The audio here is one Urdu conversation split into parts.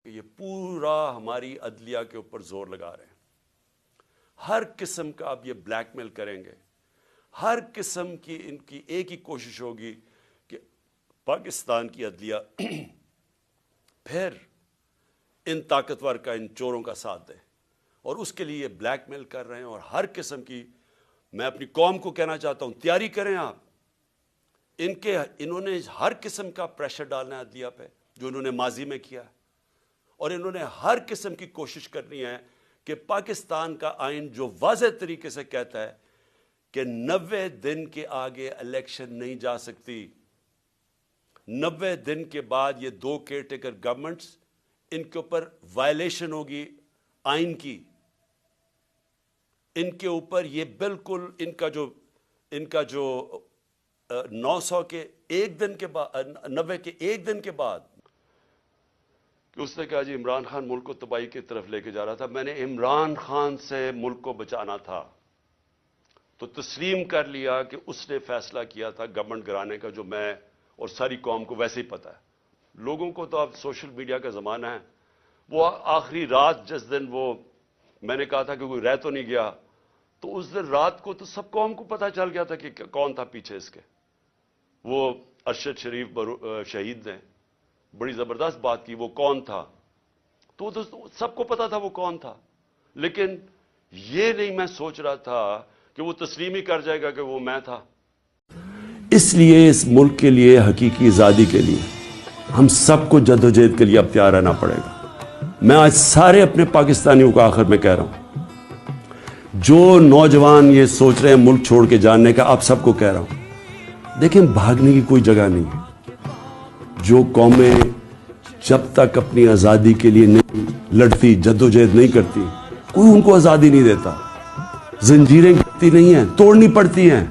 کہ یہ پورا ہماری عدلیہ کے اوپر زور لگا رہے ہیں. ہر قسم کا اب یہ بلیک میل کریں گے. ہر قسم کی ان کی ایک ہی کوشش ہوگی کہ پاکستان کی عدلیہ پھر ان طاقتور کا ان چوروں کا ساتھ دے. اور اس کے لیے یہ بلیک میل کر رہے ہیں. اور ہر قسم کی میں اپنی قوم کو کہنا چاہتا ہوں تیاری کریں آپ. انہوں نے ہر قسم کا پریشر ڈالنا ہے عدلیہ پہ جو انہوں نے ماضی میں کیا. اور انہوں نے ہر قسم کی کوشش کرنی ہے کہ پاکستان کا آئین جو واضح طریقے سے کہتا ہے کہ 90 دن کے آگے الیکشن نہیں جا سکتی. 90 دن کے بعد یہ دو کیئر ٹیکر گورنمنٹس ان کے اوپر وائلیشن ہوگی آئین کی. ان کے اوپر یہ بالکل ان کا جو 900 کے ایک دن کے بعد 90 کے ایک دن کے بعد کہ اس نے کہا جی عمران خان ملک کو تباہی کی طرف لے کے جا رہا تھا. میں نے عمران خان سے ملک کو بچانا تھا تو تسلیم کر لیا کہ اس نے فیصلہ کیا تھا گورنمنٹ گرانے کا جو میں اور ساری قوم کو ویسے ہی پتہ ہے. لوگوں کو تو اب سوشل میڈیا کا زمانہ ہے. وہ آخری رات جس دن وہ میں نے کہا تھا کہ کوئی رہ تو نہیں گیا تو اس دن رات کو تو سب قوم کو پتہ چل گیا تھا کہ کون تھا پیچھے اس کے. وہ ارشد شریف شہید نے بڑی زبردست بات کی وہ کون تھا تو سب کو پتا تھا وہ کون تھا. لیکن یہ نہیں میں سوچ رہا تھا کہ وہ تسلیم ہی کر جائے گا کہ وہ میں تھا. اس لیے اس ملک کے لیے حقیقی آزادی کے لیے ہم سب کو جدوجہد کے لیے اب تیار رہنا پڑے گا. میں آج سارے اپنے پاکستانیوں کو آخر میں کہہ رہا ہوں جو نوجوان یہ سوچ رہے ہیں ملک چھوڑ کے جانے کا آپ سب کو کہہ رہا ہوں دیکھیں بھاگنے کی کوئی جگہ نہیں ہے. جو قومیں جب تک اپنی آزادی کے لیے نہیں لڑتی جدوجہد نہیں کرتی کوئی ان کو آزادی نہیں دیتا. زنجیریں گرتی نہیں ہیں توڑنی پڑتی ہیں.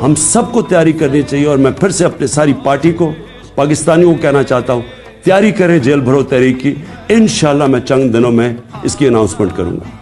ہم سب کو تیاری کرنی چاہیے. اور میں پھر سے اپنے ساری پارٹی کو پاکستانیوں کو کہنا چاہتا ہوں تیاری کریں جیل بھرو تحریک کی. انشاءاللہ میں چند دنوں میں اس کی اناؤنسمنٹ کروں گا.